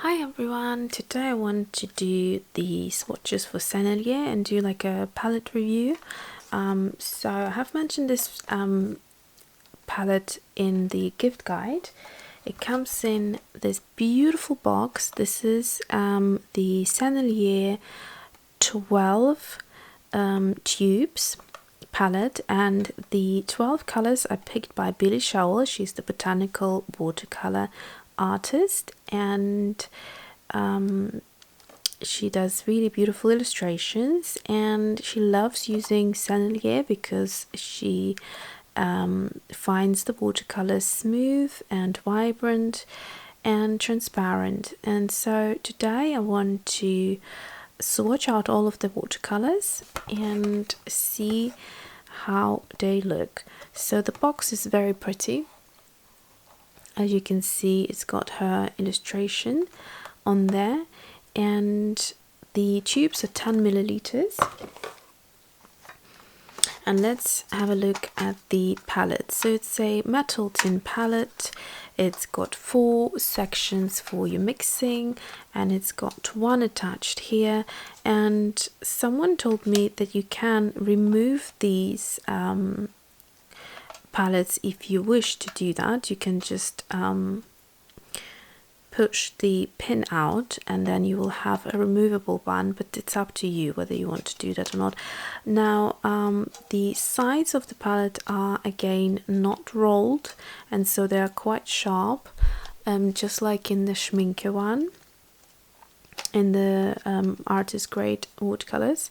Hi everyone, today I want to do the swatches for Sennelier and do like a palette review. So I have mentioned this palette in the gift guide. It comes in this beautiful box. This is the Sennelier 12 tubes palette, and the 12 colors are picked by Showell. She's the Botanical watercolor artist, and she does really beautiful illustrations, and she loves using Sennelier because she finds the watercolors smooth and vibrant and transparent. And so today I want to swatch out all of the watercolors and see how they look. So the box is very pretty. As you can see, it's got her illustration on there, and the tubes are 10 milliliters. And let's have a look at the palette. So it's a metal tin palette. It's got 4 sections for your mixing, and it's got one attached here. And someone told me that you can remove these palettes if you wish to do that. You can just push the pin out and then you will have a removable one, but it's up to you whether you want to do that or not. Now the sides of the palette are again not rolled, and so they are quite sharp, just like in the Schminke one, in the artist grade watercolors.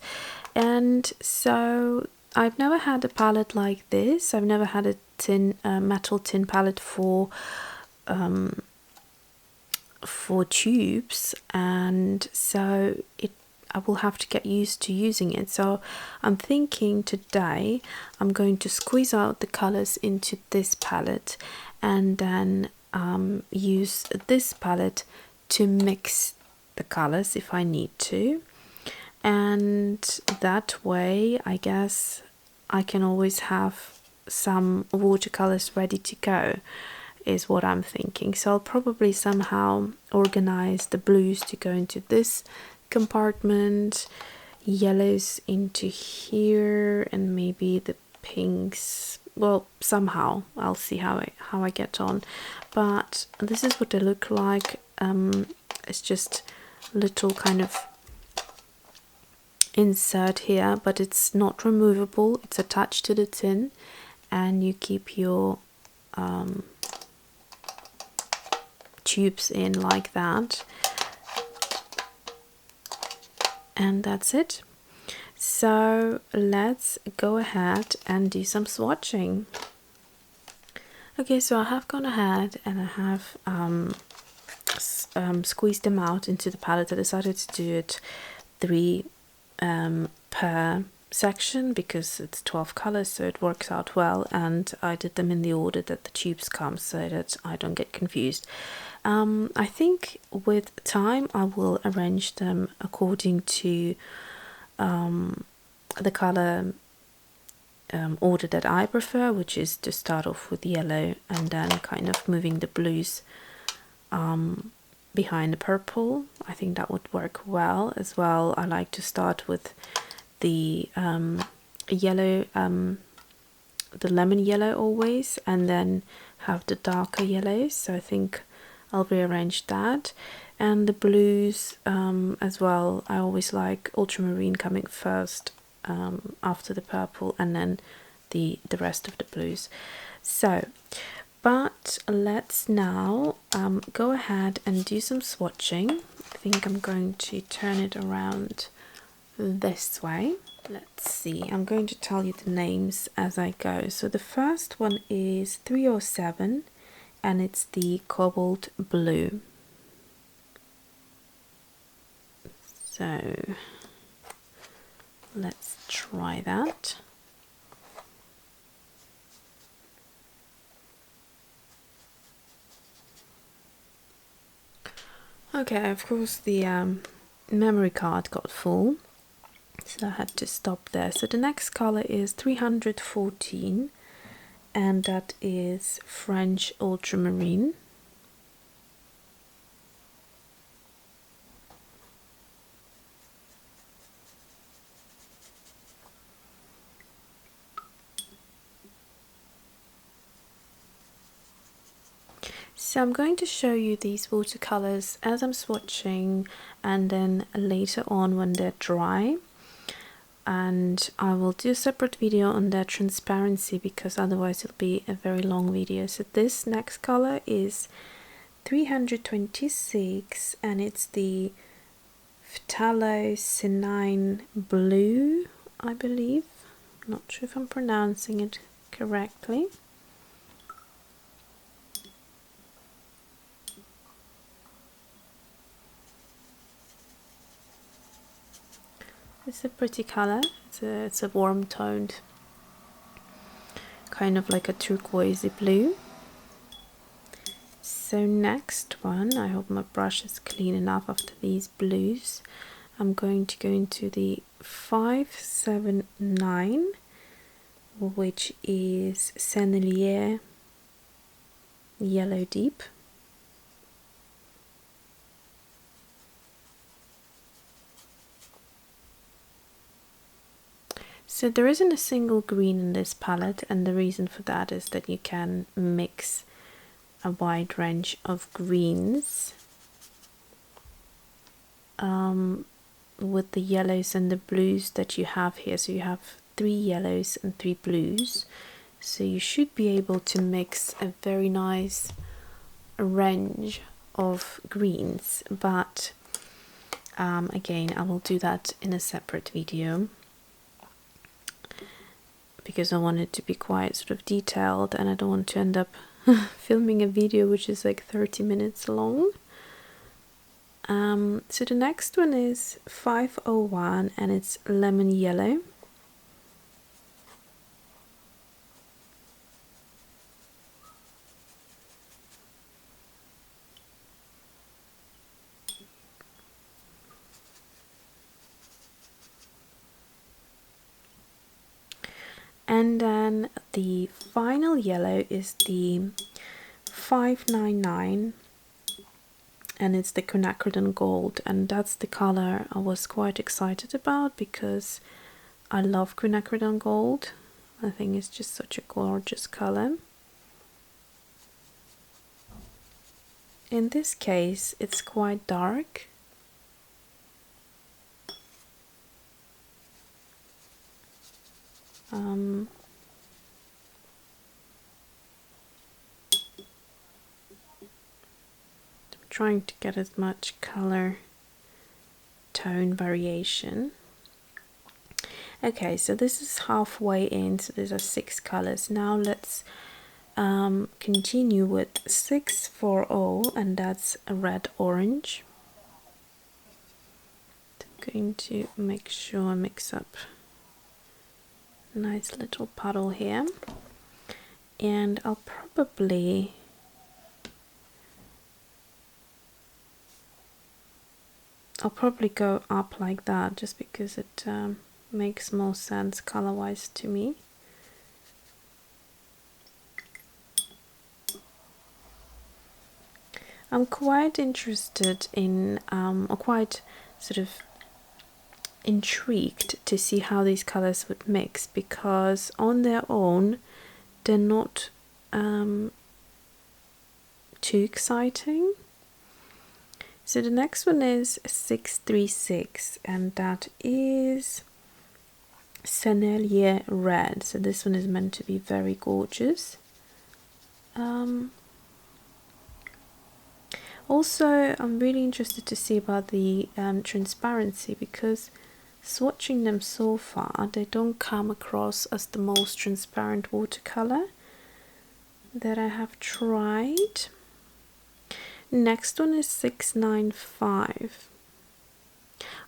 And so I've never had a palette like this. I've never had a metal tin palette for tubes, and so I will have to get used to using it. So I'm thinking today I'm going to squeeze out the colors into this palette and then use this palette to mix the colors if I need to, and that way I guess I can always have some watercolors ready to go, is what I'm thinking. So I'll probably somehow organize the blues to go into this compartment, yellows into here, and maybe the pinks. Well, somehow I'll see how I get on. But this is what they look like. It's just little kind of insert here, but it's not removable. It's attached to the tin, and you keep your tubes in like that, and that's it. So let's go ahead and do some swatching. Okay, so I have gone ahead and I have squeezed them out into the palette. I decided to do it 3 per section because it's 12 colors, so it works out well, and I did them in the order that the tubes come so that I don't get confused. I think with time I will arrange them according to the color order that I prefer, which is to start off with yellow and then kind of moving the blues behind the purple. I think that would work well as well. I like to start with the yellow, the lemon yellow always, and then have the darker yellows. So I think I'll rearrange that. And the blues as well, I always like ultramarine coming first after the purple, and then the rest of the blues. So but let's now go ahead and do some swatching. I think I'm going to turn it around this way. Let's see, I'm going to tell you the names as I go. So the first one is 307, and it's the cobalt blue. So let's try that. Okay, of course the memory card got full, so I had to stop there. So the next color is 314, and that is French ultramarine. So I'm going to show you these watercolors as I'm swatching, and then later on when they're dry. And I will do a separate video on their transparency because otherwise it'll be a very long video. So this next color is 326 and it's the Phthalo Senine Blue, I believe. Not sure if I'm pronouncing it correctly. It's a pretty color. It's a warm toned, kind of like a turquoisey blue. So next one, I hope my brush is clean enough after these blues. I'm going to go into the 579, which is Sennelier Yellow Deep. So there isn't a single green in this palette, and the reason for that is that you can mix a wide range of greens with the yellows and the blues that you have here. So you have 3 yellows and 3 blues, so you should be able to mix a very nice range of greens, but again, I will do that in a separate video because I want it to be quite sort of detailed, and I don't want to end up filming a video which is like 30 minutes long. So the next one is 501 and it's Lemon Yellow. And then the final yellow is the 599 and it's the Quinacridone Gold, and that's the color I was quite excited about because I love Quinacridone Gold. I think it's just such a gorgeous color. In this case it's quite dark. I'm trying to get as much color tone variation. Okay, so this is halfway in, so these are 6 colors. Now let's continue with 640, and that's a red orange. I'm going to make sure I mix up a nice little puddle here, and I'll probably go up like that just because it makes more sense color-wise to me. I'm quite interested in, or quite sort of intrigued to see how these colors would mix, because on their own they're not too exciting. So the next one is 636 and that is Sennelier Red. So this one is meant to be very gorgeous. Also, I'm really interested to see about the transparency, because swatching them so far, they don't come across as the most transparent watercolor that I have tried. Next one is 695.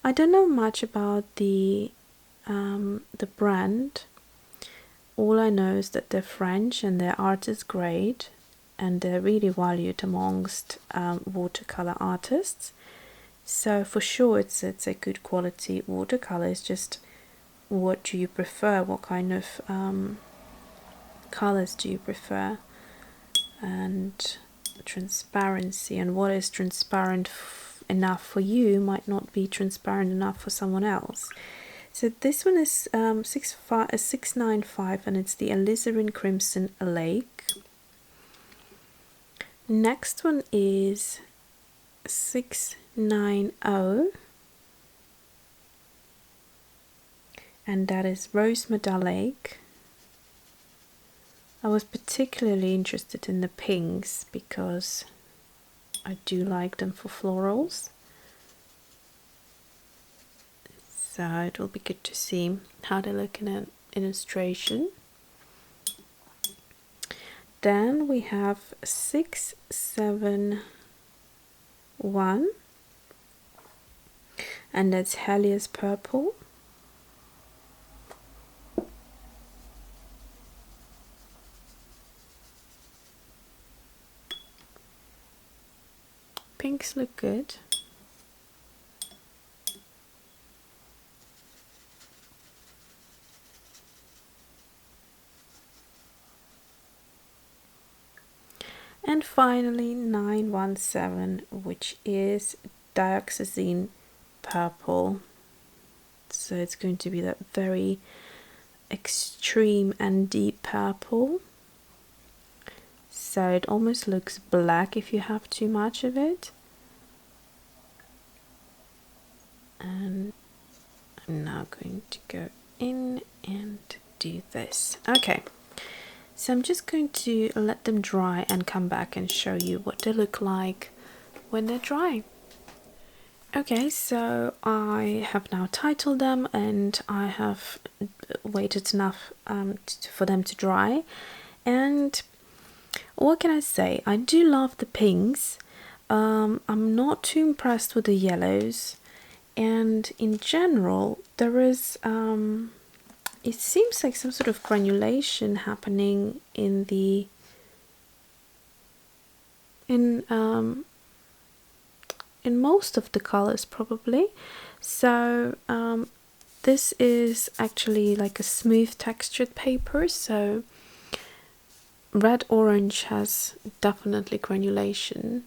I don't know much about the brand. All I know is that they're French and their art is great, and they're really valued amongst watercolor artists. So for sure it's a good quality watercolor. It's just, what do you prefer? What kind of colors do you prefer? And transparency, and what is transparent enough for you might not be transparent enough for someone else. So this one is 695 and it's the Alizarin Crimson Lake. Next one is 690, and that is Rose Medallic. I was particularly interested in the pinks because I do like them for florals. So it will be good to see how they look in an illustration. Then we have 671, and that's Helios Purple. Pinks look good. And finally 917, which is Dioxazine Purple. So it's going to be that very extreme and deep purple. So it almost looks black if you have too much of it. And I'm now going to go in and do this. Okay, so I'm just going to let them dry and come back and show you what they look like when they're dry. Okay, so I have now titled them and I have waited enough for them to dry. And what can I say? I do love the pinks. I'm not too impressed with the yellows, and in general there is it seems like some sort of granulation happening in the in most of the colors probably. So this is actually like a smooth textured paper, so red orange has definitely granulation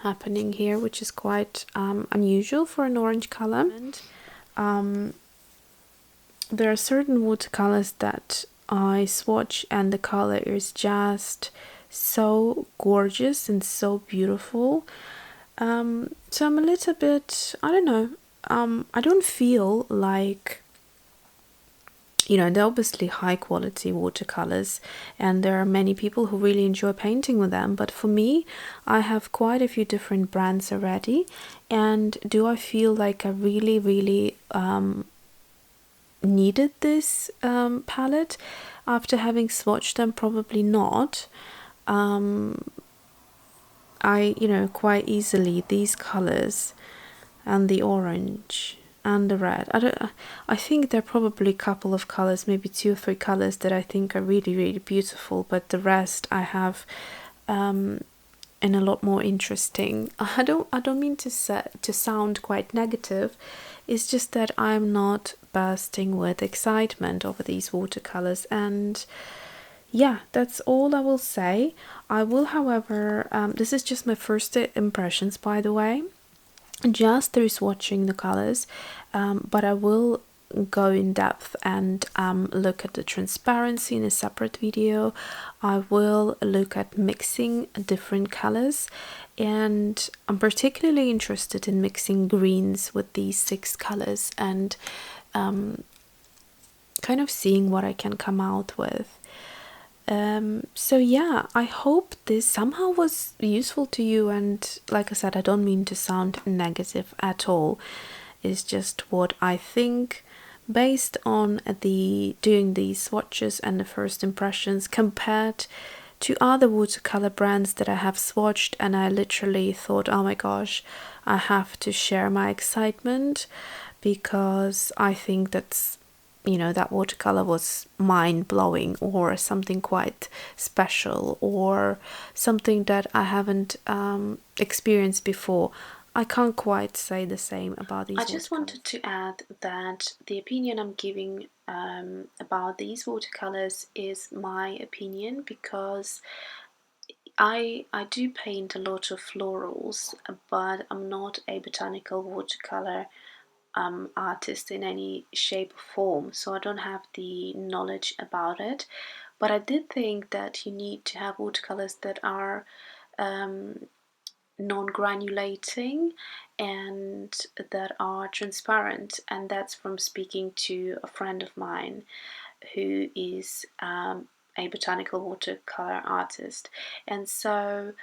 happening here, which is quite unusual for an orange color. And there are certain watercolors that I swatch and the color is just so gorgeous and so beautiful. So I'm a little bit, I don't know, I don't feel like, you know, they're obviously high quality watercolors and there are many people who really enjoy painting with them, but for me, I have quite a few different brands already. And do I feel like I really needed this palette after having swatched them? Probably not. I, you know, quite easily these colors and the orange and the red, I think there are probably a couple of colors, maybe 2 or 3 colors that I think are really beautiful, but the rest I have and a lot more interesting. I don't mean to sound quite negative. It's just that I'm not bursting with excitement over these watercolors, and yeah, that's all I will say. I will, however, this is just my first impressions, by the way, just through swatching the colors, but I will go in depth and look at the transparency in a separate video. I will look at mixing different colors, and I'm particularly interested in mixing greens with these 6 colors and kind of seeing what I can come out with. So yeah, I hope this somehow was useful to you, and like I said, I don't mean to sound negative at all. It's just what I think based on doing these swatches and the first impressions compared to other watercolor brands that I have swatched, and I literally thought, oh my gosh, I have to share my excitement because I think that's, you know, that watercolor was mind-blowing or something quite special or something that I haven't experienced before. I can't quite say the same about these watercolors. I just wanted to add that the opinion I'm giving about these watercolors is my opinion, because I do paint a lot of florals, but I'm not a botanical watercolor artist in any shape or form, so I don't have the knowledge about it. But I did think that you need to have watercolors that are non-granulating and that are transparent, and that's from speaking to a friend of mine who is a botanical watercolor artist. And so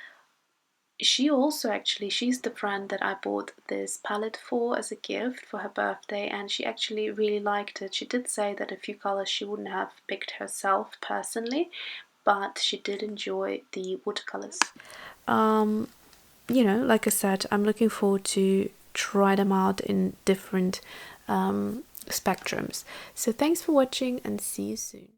she also, actually, she's the friend that I bought this palette for as a gift for her birthday, and she actually really liked it. She did say that a few colors she wouldn't have picked herself personally, but she did enjoy the watercolors. You know, like I said, I'm looking forward to try them out in different spectrums. So thanks for watching and see you soon.